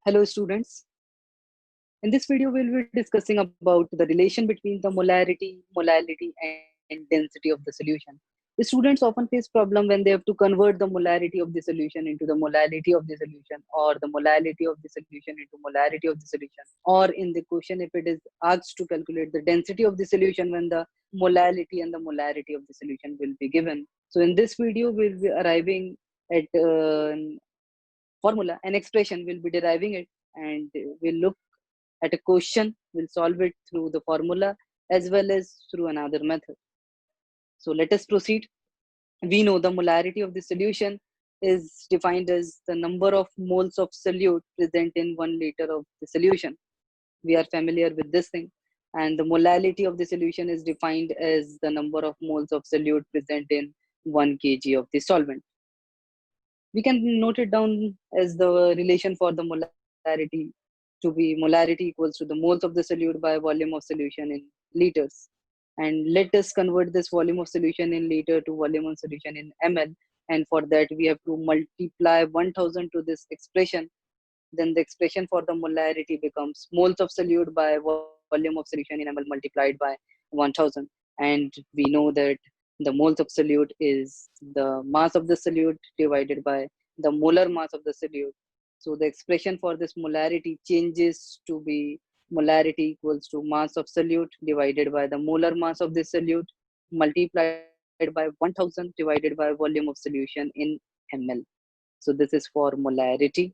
Hello students. In this video, we'll be discussing about the relation between the molality and density of the solution. The students often face problem when they have to convert the molarity of the solution into the molality of the solution, or the molality of the solution into molarity of the solution. Or in the question, if it is asked to calculate the density of the solution when the molality and the molarity of the solution will be given. So in this video, we'll be arriving at formula, an expression, we'll be deriving it, and we'll look at a question, we'll solve it through the formula as well as through another method. So let us proceed. We know the molarity of the solution is defined as the number of moles of solute present in 1 liter of the solution. We are familiar with this thing. And the molality of the solution is defined as the number of moles of solute present in 1 kg of the solvent. We can note it down as the relation for the molarity to be molarity equals to the moles of the solute by volume of solution in liters. And let us convert this volume of solution in liter to volume of solution in ml. And for that, we have to multiply 1000 to this expression. Then the expression for the molarity becomes moles of solute by volume of solution in ml multiplied by 1000. And we know that the moles of solute is the mass of the solute divided by the molar mass of the solute. So the expression for this molarity changes to be molarity equals to mass of solute divided by the molar mass of the solute multiplied by 1000 divided by volume of solution in ml. So this is for molarity.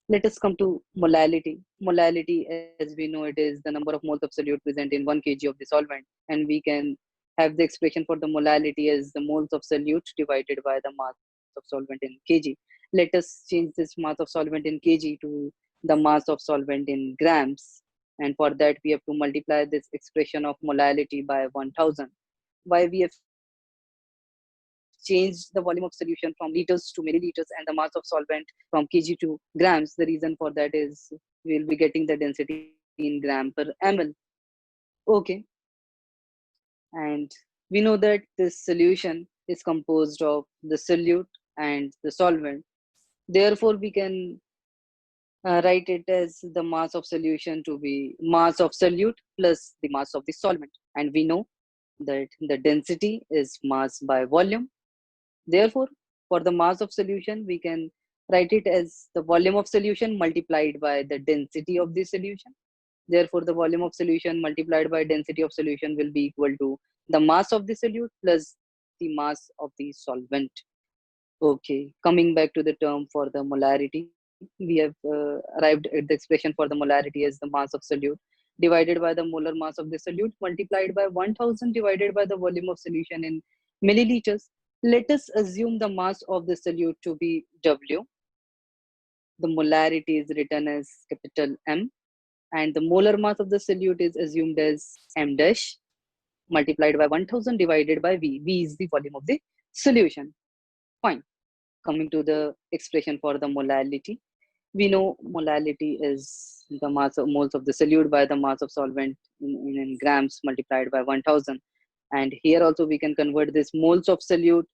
Let us come to molality. Molality, as we know, it is the number of moles of solute present in 1 kg of the solvent. And we can have the expression for the molality as the moles of solute divided by the mass of solvent in kg. Let us change this mass of solvent in kg to the mass of solvent in grams. And for that, we have to multiply this expression of molality by 1000. Why we have changed the volume of solution from liters to milliliters and the mass of solvent from kg to grams? The reason for that is we'll be getting the density in gram per ml. Okay. And we know that this solution is composed of the solute and the solvent. Therefore, we can write it as the mass of solution to be mass of solute plus the mass of the solvent. And we know that the density is mass by volume. Therefore, for the mass of solution, we can write it as the volume of solution multiplied by the density of the solution. Therefore, the volume of solution multiplied by density of solution will be equal to the mass of the solute plus the mass of the solvent. Okay, coming back to the term for the molarity, we have arrived at the expression for the molarity as the mass of solute divided by the molar mass of the solute multiplied by 1000 divided by the volume of solution in milliliters. Let us assume the mass of the solute to be W. The molarity is written as capital M, and the molar mass of the solute is assumed as M dash multiplied by 1000 divided by V. V is the volume of the solution. Fine. Coming to the expression for the molality, we know molality is the mass of moles of the solute by the mass of solvent in grams multiplied by 1000. And here also we can convert this moles of solute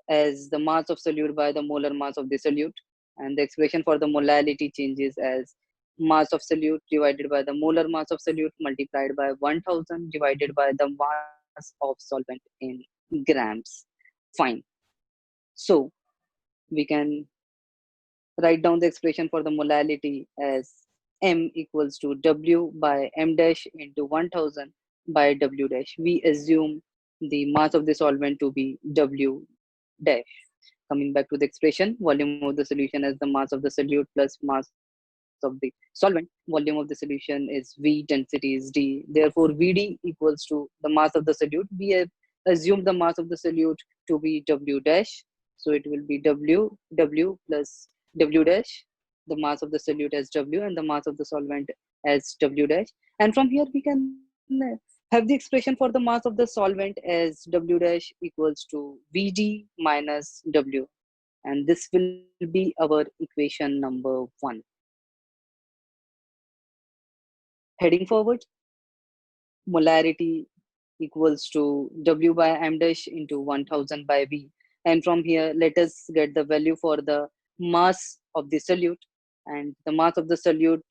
as the mass of solute by the molar mass of the solute. And the expression for the molality changes as mass of solute divided by the molar mass of solute multiplied by 1000 divided by the mass of solvent in grams. Fine. So we can write down the expression for the molality as M equals to W by M dash into 1000 by W dash. We assume the mass of the solvent to be W dash. Coming back to the expression, volume of the solution as the mass of the solute plus mass of the solvent. Volume of the solution is V, density is D. Therefore, Vd equals to the mass of the solute. We have assumed the mass of the solute to be W dash. So it will be W plus W dash, the mass of the solute as W and the mass of the solvent as W dash. And from here we can have the expression for the mass of the solvent as W dash equals to Vd minus W. And this will be our equation number 1. Heading forward, molarity equals to W by M dash into 1000 by V. And from here, let us get the value for the mass of the solute. and the mass of the solute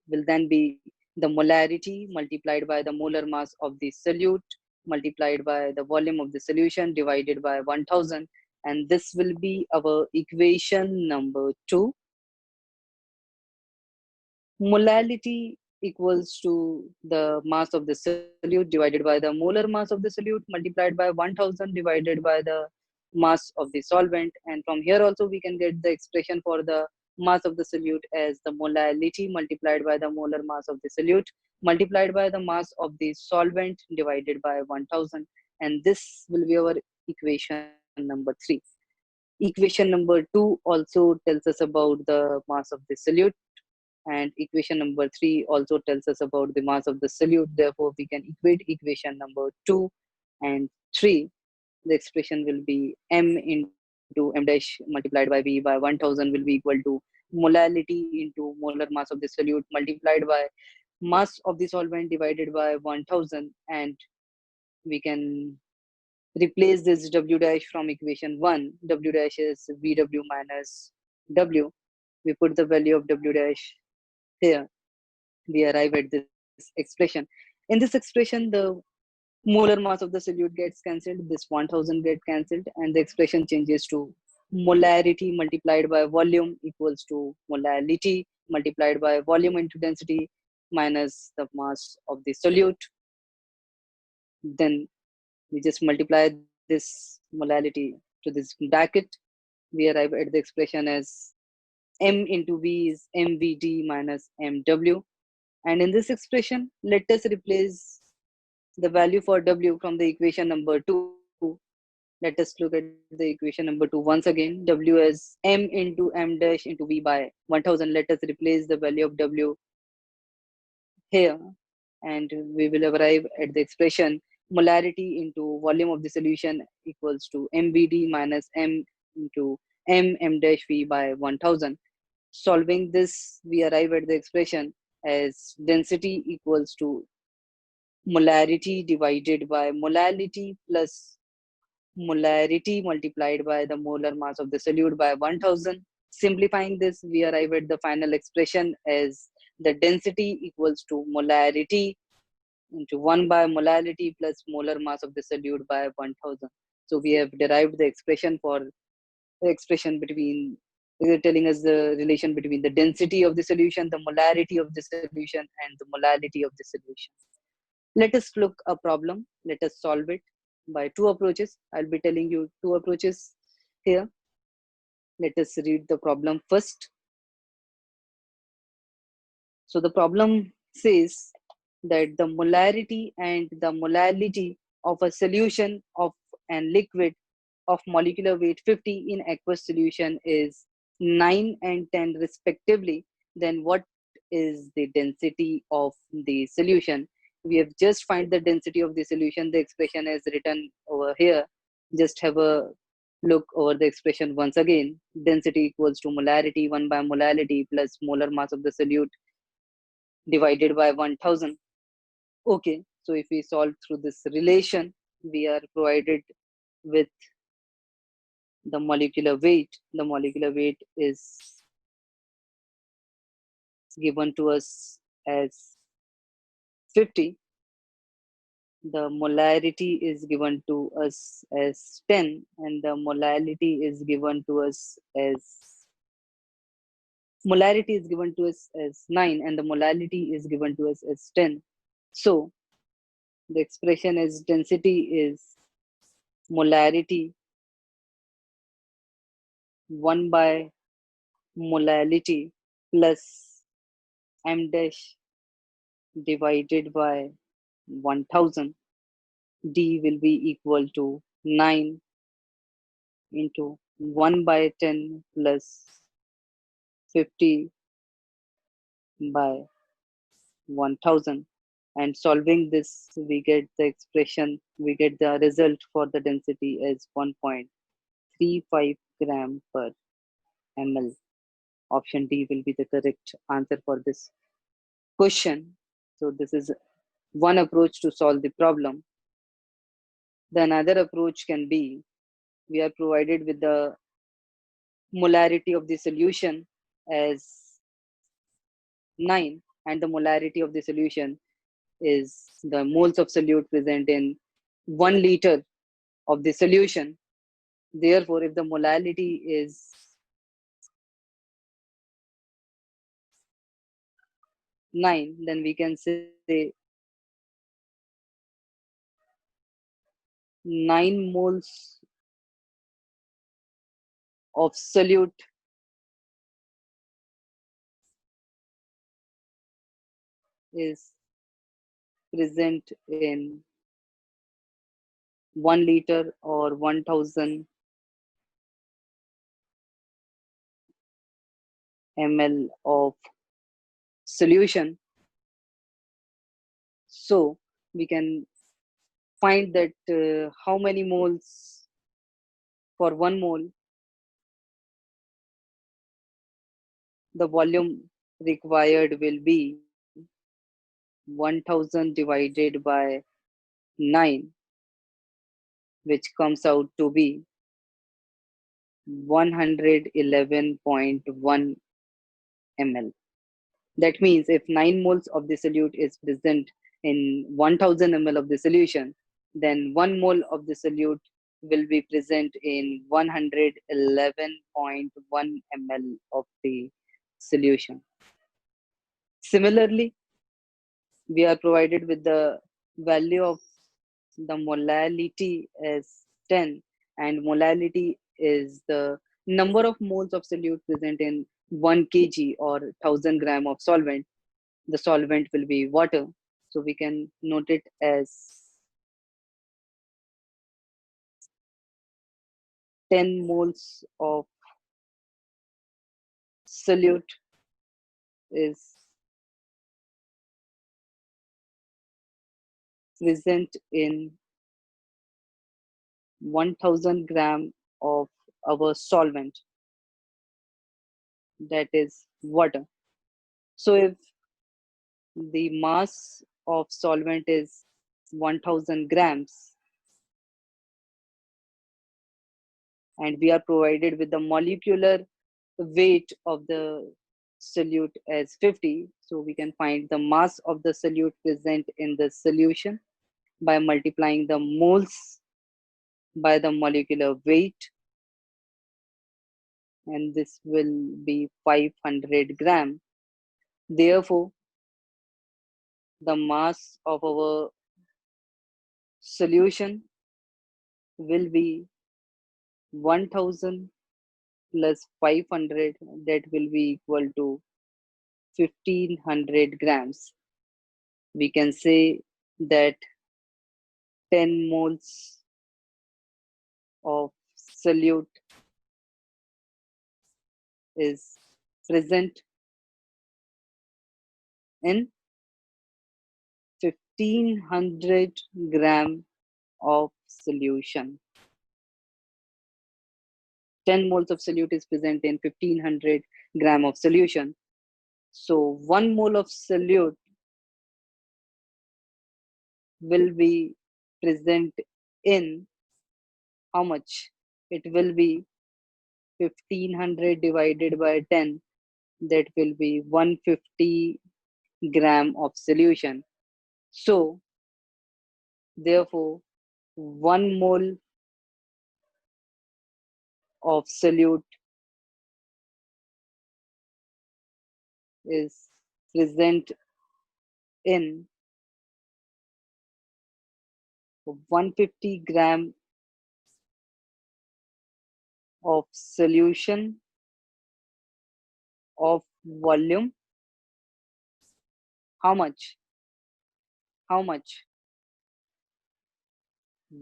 will then be the molarity multiplied by the molar mass of the solute multiplied by the volume of the solution divided by 1000, and this will be our equation number 2. Molality equals to the mass of the solute divided by the molar mass of the solute multiplied by 1000 divided by the mass of the solvent. And from here also we can get the expression for the mass of the solute as the molality multiplied by the molar mass of the solute multiplied by the mass of the solvent divided by 1000. And this will be our equation number 3. Equation number 2 also tells us about the mass of the solute, and equation number 3 also tells us about the mass of the solute. Therefore, we can equate equation number 2 and 3. The expression will be m into m dash multiplied by v by 1000 will be equal to molality into molar mass of the solute multiplied by mass of the solvent divided by 1000. And we can replace this w dash from equation 1. W dash is vw minus w. We put the value of w dash here. We arrive at this expression. In this expression, the molar mass of the solute gets cancelled, this 1000 get cancelled, and the expression changes to molarity multiplied by volume equals to molality multiplied by volume into density minus the mass of the solute. Then we just multiply this molality to this bracket. We arrive at the expression as m into v is mvd minus mw. And in this expression, let us replace the value for w from the equation number 2. Let us look at the equation number 2 once again. W is m into m dash into v by 1000. Let us replace the value of w here, and we will arrive at the expression molarity into volume of the solution equals to mvd minus m into m dash v by 1000. Solving this, we arrive at the expression as density equals to molarity divided by molality plus molarity multiplied by the molar mass of the solute by 1000. Simplifying this, we arrive at the final expression as the density equals to molarity into 1 by molality plus molar mass of the solute by 1000. So we have derived the expression for the expression between telling us the relation between the density of the solution, the molarity of the solution, and the molality of the solution. Let us look a problem. Let us solve it by two approaches. I'll be telling you two approaches here. Let us read the problem first. So the problem says that the molarity and the molality of a solution of an liquid of molecular weight 50 in aqueous solution is 9 and 10 respectively, then what is the density of the solution? We have just find the density of the solution. The expression is written over here. Just have a look over the expression once again. Density equals to molarity 1 by molality plus molar mass of the solute divided by 1000. Okay, so if we solve through this relation, we are provided with the molecular weight. The molecular weight is given to us as 50. The molarity is given to us as 10, and the molality is given to us as molarity is given to us as 9, and the molality is given to us as 10. So the expression as density is molarity 1 by molality plus m dash divided by 1000. D will be equal to 9 into 1 by 10 plus 50 by 1000. And solving this, we get the expression, we get the result for the density as 1.35 gram per ml. Option D will be the correct answer for this question. So this is one approach to solve the problem. The another approach can be, we are provided with the molarity of the solution as 9, and the molarity of the solution is the moles of solute present in 1 liter of the solution. Therefore, if the molality is 9, then we can say 9 moles of solute is present in 1 liter or 1000 ml of solution. So we can find that how many moles for 1 mole, the volume required will be 1000 divided by 9, which comes out to be 111.1 ml. That means if 9 moles of the solute is present in 1000 ml of the solution, then 1 mole of the solute will be present in 111.1 ml of the solution. Similarly, we are provided with the value of the molality as 10, and molality is the number of moles of solute present in 1 kg or 1000 gram of solvent. The solvent will be water, so we can note it as 10 moles of solute is present in 1000 gram of our solvent, that is water. So if the mass of solvent is 1000 grams and we are provided with the molecular weight of the solute as 50, so we can find the mass of the solute present in the solution by multiplying the moles by the molecular weight, and this will be 500 gram. Therefore, the mass of our solution will be 1000 plus 500, that will be equal to 1500 grams. We can say that 10 moles of solute is present in 1500 gram of solution. 10 moles of solute is present in 1500 gram of solution. So 1 mole of solute will be present in how much? It will be 1500 divided by 10, that will be 150 gram of solution. So therefore 1 mole of solute is present in 150 gram of solution of volume. How much? How much?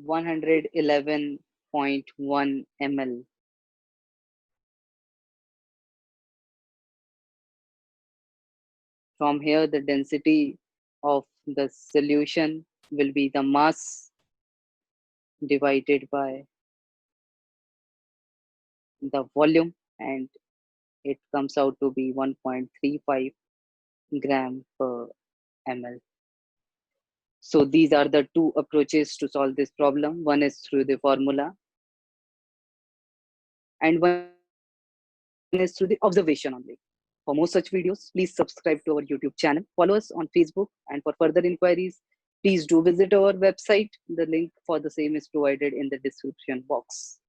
111.1 ml. From here, the density of the solution will be the mass divided by the volume, and it comes out to be 1.35 gram per ml. So these are the two approaches to solve this problem. One is through the formula and one is through the observation only. For more such videos, please subscribe to our YouTube channel, follow us on Facebook, and for further inquiries, please do visit our website. The link for the same is provided in the description box.